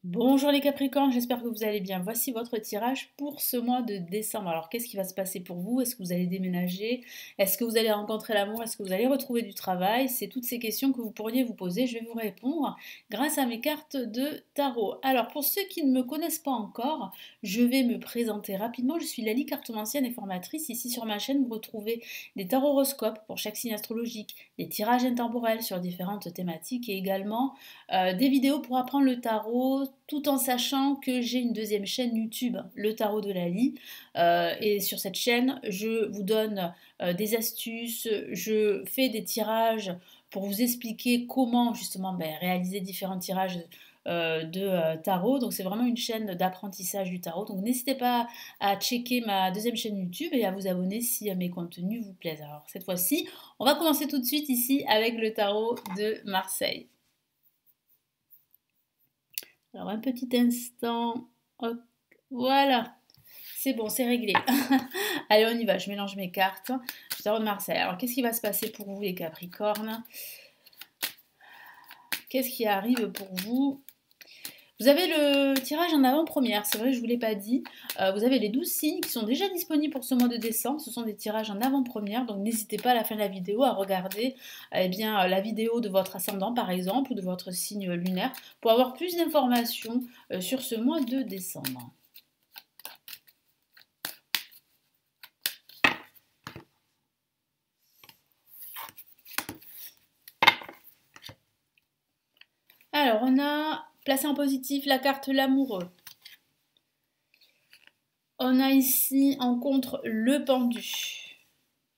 Bonjour les Capricornes, j'espère que vous allez bien. Voici votre tirage pour ce mois de décembre. Alors, qu'est-ce qui va se passer pour vous? Est-ce que vous allez déménager? Est-ce que vous allez rencontrer l'amour? Est-ce que vous allez retrouver du travail? C'est toutes ces questions que vous pourriez vous poser. Je vais vous répondre grâce à mes cartes de tarot. Alors, pour ceux qui ne me connaissent pas encore, je vais me présenter rapidement. Je suis Lali, cartomancienne et formatrice. Ici sur ma chaîne, vous retrouvez des tarot-horoscopes pour chaque signe astrologique, des tirages intemporels sur différentes thématiques et également des vidéos pour apprendre le tarot, tout en sachant que j'ai une deuxième chaîne YouTube, le tarot de Lali. Et sur cette chaîne, je vous donne des astuces, je fais des tirages pour vous expliquer comment justement réaliser différents tirages de tarot. Donc c'est vraiment une chaîne d'apprentissage du tarot. Donc n'hésitez pas à checker ma deuxième chaîne YouTube et à vous abonner si mes contenus vous plaisent. Alors cette fois-ci, on va commencer tout de suite ici avec le tarot de Marseille. Alors un petit instant, hop, voilà, c'est bon, c'est réglé. Allez, on y va, je mélange mes cartes. Je tarot de Marseille. Alors qu'est-ce qui va se passer pour vous les Capricornes? Qu'est-ce qui arrive pour vous? Vous avez le tirage en avant-première, c'est vrai, je ne vous l'ai pas dit. Vous avez les 12 signes qui sont déjà disponibles pour ce mois de décembre. Ce sont des tirages en avant-première, donc n'hésitez pas à la fin de la vidéo à regarder la vidéo de votre ascendant, par exemple, ou de votre signe lunaire, pour avoir plus d'informations sur ce mois de décembre. Alors, on a placé en positif la carte l'amoureux. On a ici en contre le pendu.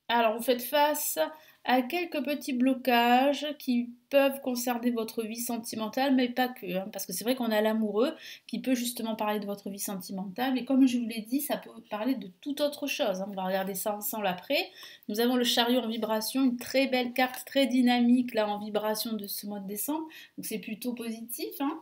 Alors, vous faites face à quelques petits blocages qui peuvent concerner votre vie sentimentale, mais pas que, hein, parce que c'est vrai qu'on a l'amoureux qui peut justement parler de votre vie sentimentale, et comme je vous l'ai dit, ça peut parler de toute autre chose, hein. On va regarder ça ensemble après. Nous avons le chariot en vibration, une très belle carte, très dynamique, là, en vibration de ce mois de décembre, donc c'est plutôt positif, hein.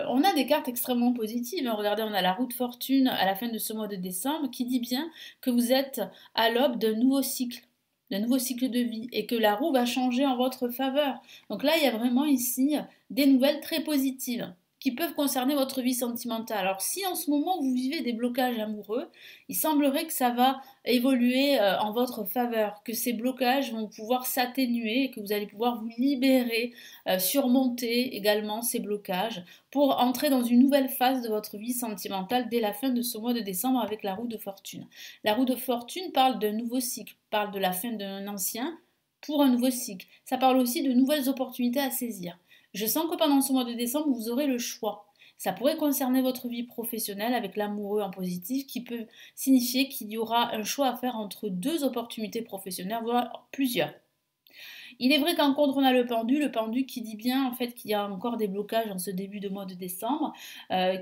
On a des cartes extrêmement positives, hein. Regardez, on a la roue de fortune à la fin de ce mois de décembre, qui dit bien que vous êtes à l'aube d'un nouveau cycle de vie et que la roue va changer en votre faveur. Donc là, il y a vraiment ici des nouvelles très positives qui peuvent concerner votre vie sentimentale. Alors si en ce moment vous vivez des blocages amoureux, il semblerait que ça va évoluer en votre faveur, que ces blocages vont pouvoir s'atténuer et que vous allez pouvoir vous libérer, surmonter également ces blocages pour entrer dans une nouvelle phase de votre vie sentimentale dès la fin de ce mois de décembre avec la roue de fortune. La roue de fortune parle d'un nouveau cycle, parle de la fin d'un ancien pour un nouveau cycle. Ça parle aussi de nouvelles opportunités à saisir. Je sens que pendant ce mois de décembre, vous aurez le choix. Ça pourrait concerner votre vie professionnelle avec l'amoureux en positif qui peut signifier qu'il y aura un choix à faire entre deux opportunités professionnelles, voire plusieurs. Il est vrai qu'en contre on a le pendu qui dit bien en fait qu'il y a encore des blocages en ce début de mois de décembre,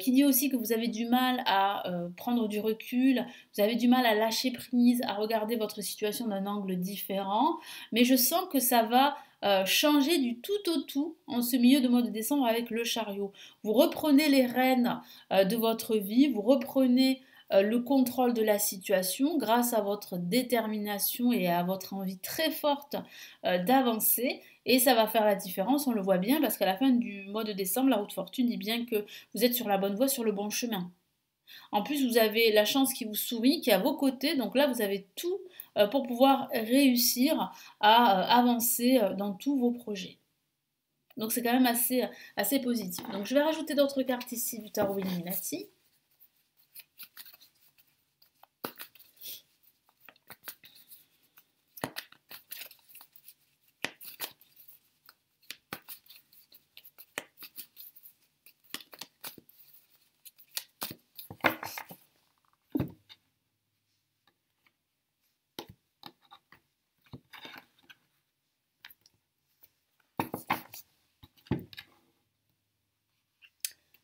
qui dit aussi que vous avez du mal à prendre du recul, vous avez du mal à lâcher prise, à regarder votre situation d'un angle différent, mais je sens que ça va changer du tout au tout en ce milieu de mois de décembre avec le chariot. Vous reprenez les rênes de votre vie, vous reprenez le contrôle de la situation grâce à votre détermination et à votre envie très forte d'avancer et ça va faire la différence, on le voit bien parce qu'à la fin du mois de décembre, la roue de fortune dit bien que vous êtes sur la bonne voie, sur le bon chemin. En plus, vous avez la chance qui vous sourit, qui est à vos côtés, donc là, vous avez tout pour pouvoir réussir à avancer dans tous vos projets. Donc c'est quand même assez positif. Donc je vais rajouter d'autres cartes ici du tarot Illuminati.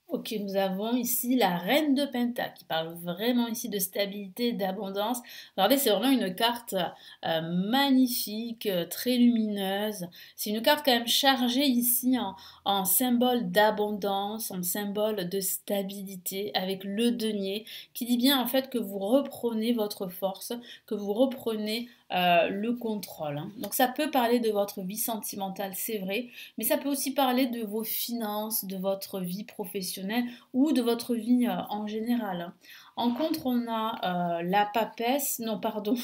Ok, nous avons ici la reine de Pentacle qui parle vraiment ici de stabilité, d'abondance. Regardez, c'est vraiment une carte magnifique, très lumineuse. C'est une carte quand même chargée ici en symbole d'abondance, en symbole de stabilité avec le denier qui dit bien en fait que vous reprenez votre force, que vous reprenez le contrôle, hein. Donc ça peut parler de votre vie sentimentale, c'est vrai, mais ça peut aussi parler de vos finances, de votre vie professionnelle ou de votre vie en général, hein. En contre, on a la papesse, non pardon,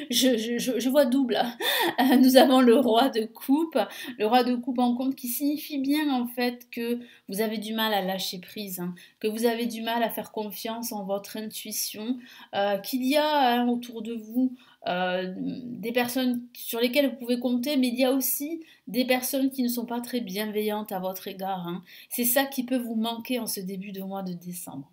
je vois double, hein. Nous avons le roi de coupe, le roi de coupe en compte qui signifie bien en fait que vous avez du mal à lâcher prise, hein, que vous avez du mal à faire confiance en votre intuition, qu'il y a hein, autour de vous des personnes sur lesquelles vous pouvez compter, mais il y a aussi des personnes qui ne sont pas très bienveillantes à votre égard, hein. C'est ça qui peut vous manquer en ce début de mois de décembre.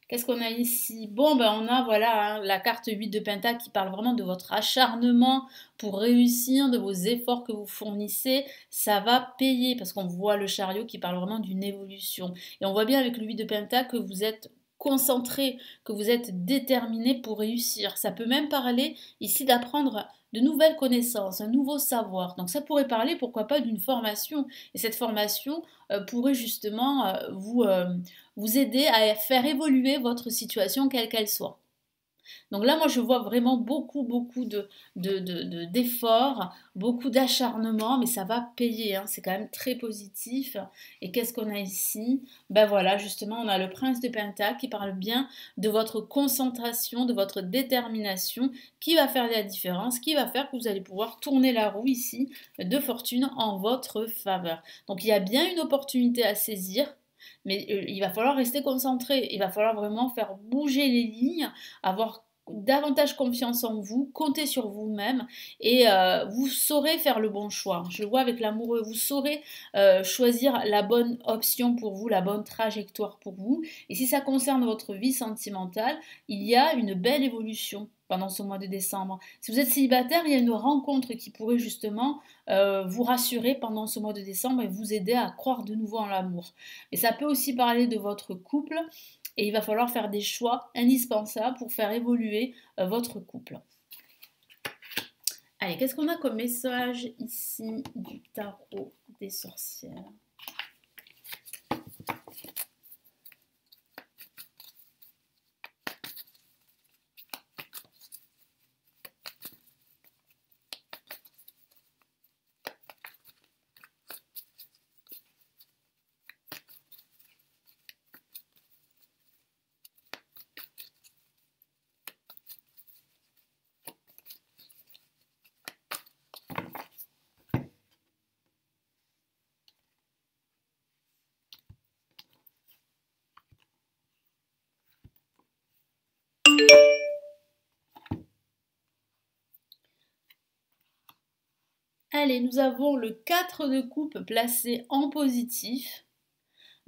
Qu'est-ce qu'on a ici? Bon, ben on a voilà hein, la carte 8 de Pentacle qui parle vraiment de votre acharnement pour réussir, de vos efforts que vous fournissez. Ça va payer parce qu'on voit le chariot qui parle vraiment d'une évolution. Et on voit bien avec le 8 de Pentacle que vous êtes concentré, que vous êtes déterminé pour réussir. Ça peut même parler ici d'apprendre de nouvelles connaissances, un nouveau savoir. Donc ça pourrait parler, pourquoi pas, d'une formation. Et cette formation pourrait justement vous aider à faire évoluer votre situation quelle qu'elle soit. Donc là, moi, je vois vraiment beaucoup d'efforts, beaucoup d'acharnement, mais ça va payer, hein, c'est quand même très positif. Et qu'est-ce qu'on a ici? Ben voilà, justement, on a le prince de Pentacle qui parle bien de votre concentration, de votre détermination, qui va faire la différence, qui va faire que vous allez pouvoir tourner la roue ici de fortune en votre faveur. Donc il y a bien une opportunité à saisir. Mais il va falloir rester concentré, il va falloir vraiment faire bouger les lignes, avoir davantage confiance en vous, comptez sur vous-même et vous saurez faire le bon choix. Je le vois avec l'amoureux, vous saurez choisir la bonne option pour vous, la bonne trajectoire pour vous. Et si ça concerne votre vie sentimentale, il y a une belle évolution pendant ce mois de décembre. Si vous êtes célibataire, il y a une rencontre qui pourrait justement vous rassurer pendant ce mois de décembre et vous aider à croire de nouveau en l'amour. Et ça peut aussi parler de votre couple et il va falloir faire des choix indispensables pour faire évoluer votre couple. Allez, qu'est-ce qu'on a comme message ici du tarot des sorcières? Allez, nous avons le 4 de coupe placé en positif.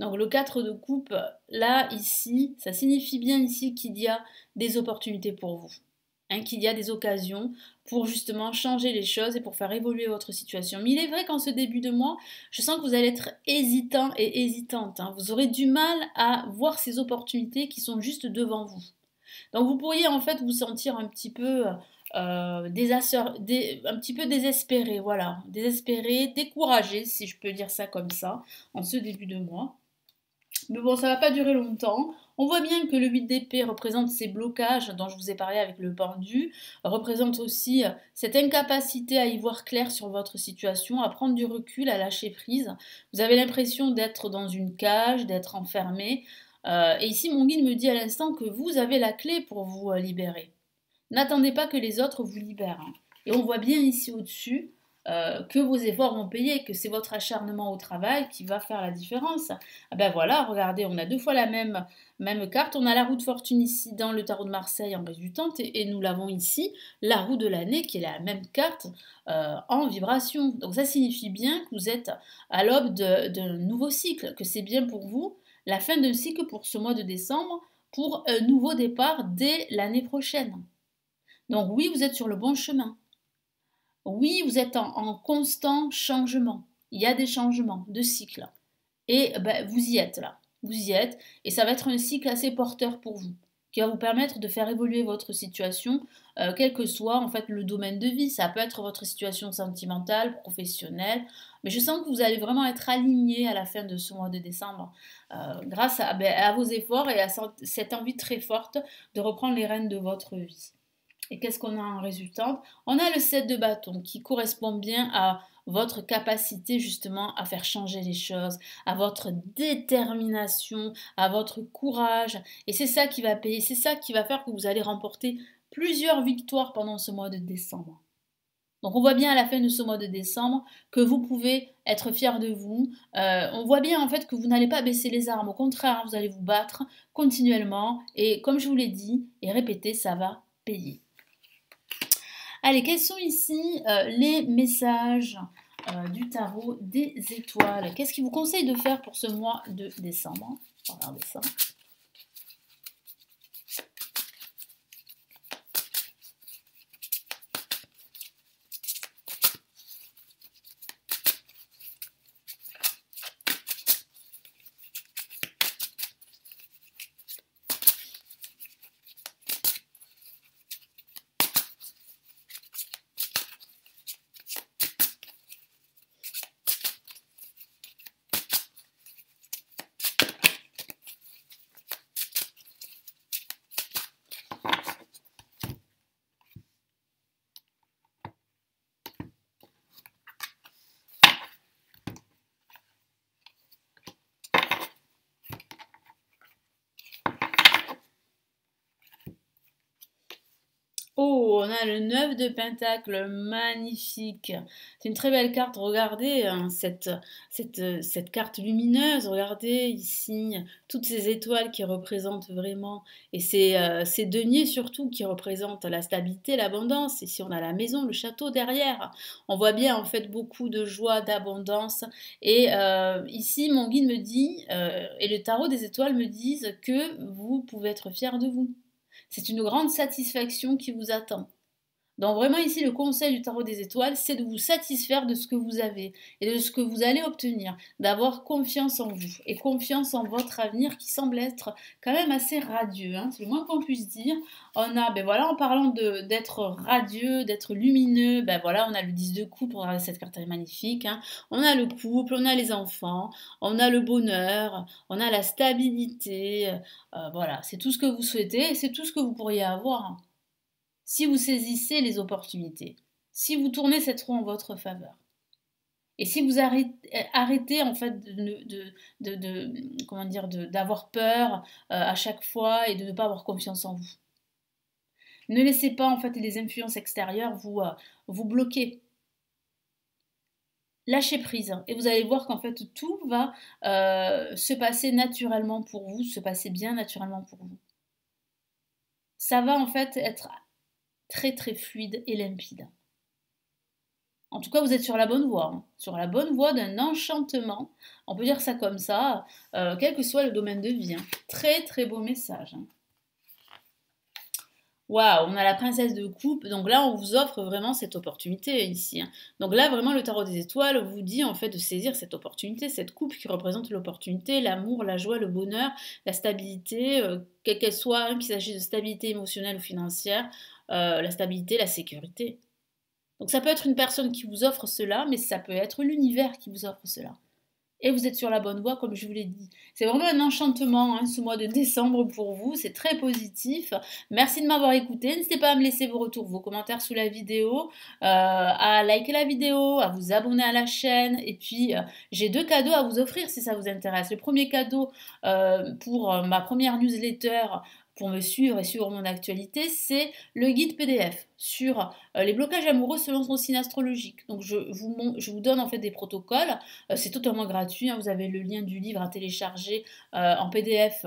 Donc le 4 de coupe, là, ici, ça signifie bien ici qu'il y a des opportunités pour vous. Hein, qu'il y a des occasions pour justement changer les choses et pour faire évoluer votre situation. Mais il est vrai qu'en ce début de mois, je sens que vous allez être hésitant et hésitante, hein. Vous aurez du mal à voir ces opportunités qui sont juste devant vous. Donc vous pourriez en fait vous sentir un petit peu un petit peu désespéré, voilà, désespéré, découragé, si je peux dire ça comme ça, en ce début de mois. Mais bon, ça va pas durer longtemps. On voit bien que le 8 d'épée représente ces blocages dont je vous ai parlé avec le pendu, représente aussi cette incapacité à y voir clair sur votre situation, à prendre du recul, à lâcher prise. Vous avez l'impression d'être dans une cage, d'être enfermé. Et ici, mon guide me dit à l'instant que vous avez la clé pour vous libérer. N'attendez pas que les autres vous libèrent, hein. Et on voit bien ici au-dessus que vos efforts vont payer, que c'est votre acharnement au travail qui va faire la différence. Ah ben voilà, regardez, on a deux fois la même carte. On a la roue de fortune ici dans le tarot de Marseille en résultante et nous l'avons ici, la roue de l'année qui est la même carte en vibration. Donc ça signifie bien que vous êtes à l'aube d'un nouveau cycle, que c'est bien pour vous la fin d'un cycle pour ce mois de décembre pour un nouveau départ dès l'année prochaine. Donc oui, vous êtes sur le bon chemin. Oui, vous êtes en constant changement. Il y a des changements de cycle. Et ben, vous y êtes là. Vous y êtes. Et ça va être un cycle assez porteur pour vous, qui va vous permettre de faire évoluer votre situation, quel que soit en fait le domaine de vie. Ça peut être votre situation sentimentale, professionnelle. Mais je sens que vous allez vraiment être aligné à la fin de ce mois de décembre, grâce à vos efforts et à cette envie très forte de reprendre les rênes de votre vie. Et qu'est-ce qu'on a en résultante? On a le 7 de bâton qui correspond bien à votre capacité justement à faire changer les choses, à votre détermination, à votre courage. Et c'est ça qui va payer, c'est ça qui va faire que vous allez remporter plusieurs victoires pendant ce mois de décembre. Donc on voit bien à la fin de ce mois de décembre que vous pouvez être fier de vous. On voit bien en fait que vous n'allez pas baisser les armes. Au contraire, vous allez vous battre continuellement. Et comme je vous l'ai dit et répété, ça va payer. Allez, quels sont ici les messages du tarot des étoiles? Qu'est-ce qu'il vous conseille de faire pour ce mois de décembre? Regardez ça. Oh, on a le 9 de Pentacle, magnifique. C'est une très belle carte. Regardez hein, cette carte lumineuse. Regardez ici toutes ces étoiles qui représentent vraiment. Et ces deniers surtout qui représentent la stabilité, l'abondance. Ici, on a la maison, le château derrière. On voit bien en fait beaucoup de joie, d'abondance. Et ici, mon guide me dit, et le tarot des étoiles me disent que vous pouvez être fier de vous. C'est une grande satisfaction qui vous attend. Donc vraiment ici, le conseil du tarot des étoiles, c'est de vous satisfaire de ce que vous avez et de ce que vous allez obtenir, d'avoir confiance en vous et confiance en votre avenir qui semble être quand même assez radieux, hein, c'est le moins qu'on puisse dire. On a, ben voilà, en parlant d'être radieux, d'être lumineux, ben voilà, on a le 10 de coupe, regardez cette carte elle est magnifique, hein. On a le couple, on a les enfants, on a le bonheur, on a la stabilité, voilà, c'est tout ce que vous souhaitez et c'est tout ce que vous pourriez avoir, hein, si vous saisissez les opportunités, si vous tournez cette roue en votre faveur. Et si vous arrêtez en fait comment dire, d'avoir peur à chaque fois et de ne pas avoir confiance en vous. Ne laissez pas en fait les influences extérieures vous bloquer. Lâchez prise et vous allez voir qu'en fait tout va se passer naturellement pour vous, se passer bien naturellement pour vous. Ça va en fait être très très fluide et limpide. En tout cas, vous êtes sur la bonne voie, hein, sur la bonne voie d'un enchantement, on peut dire ça comme ça, quel que soit le domaine de vie. Hein. Très très beau message. Hein. Waouh, on a la princesse de coupe, donc là on vous offre vraiment cette opportunité ici. Hein. Donc là vraiment le tarot des étoiles vous dit en fait de saisir cette opportunité, cette coupe qui représente l'opportunité, l'amour, la joie, le bonheur, la stabilité, quelle qu'elle soit, hein, qu'il s'agisse de stabilité émotionnelle ou financière, la stabilité, la sécurité. Donc ça peut être une personne qui vous offre cela, mais ça peut être l'univers qui vous offre cela. Et vous êtes sur la bonne voie, comme je vous l'ai dit. C'est vraiment un enchantement, hein, ce mois de décembre pour vous. C'est très positif. Merci de m'avoir écouté. N'hésitez pas à me laisser vos retours, vos commentaires sous la vidéo, à liker la vidéo, à vous abonner à la chaîne. Et puis, j'ai 2 cadeaux à vous offrir si ça vous intéresse. Le premier cadeau pour ma première newsletter pour me suivre et suivre mon actualité, c'est le guide PDF sur les blocages amoureux selon son signe astrologique. Donc je vous donne en fait des protocoles, c'est totalement gratuit, hein, vous avez le lien du livre à télécharger en PDF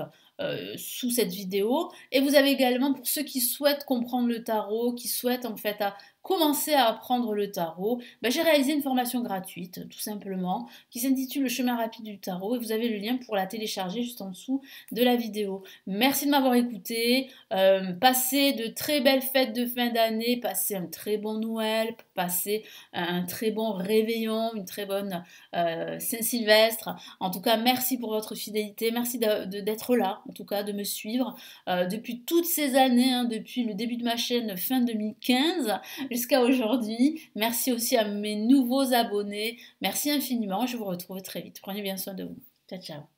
sous cette vidéo. Et vous avez également pour ceux qui souhaitent comprendre le tarot, qui souhaitent en fait commencer à apprendre le tarot, ben, j'ai réalisé une formation gratuite tout simplement qui s'intitule Le chemin rapide du tarot et vous avez le lien pour la télécharger juste en dessous de la vidéo. Merci de m'avoir écouté, passez de très belles fêtes de fin d'année, passez un très bon Noël, passez un très bon réveillon, une très bonne Saint-Sylvestre. En tout cas, merci pour votre fidélité, merci d'être là, en tout cas de me suivre depuis toutes ces années, hein, depuis le début de ma chaîne fin 2015 jusqu'à aujourd'hui. Merci aussi à mes nouveaux abonnés. Merci infiniment. Je vous retrouve très vite. Prenez bien soin de vous. Ciao, ciao.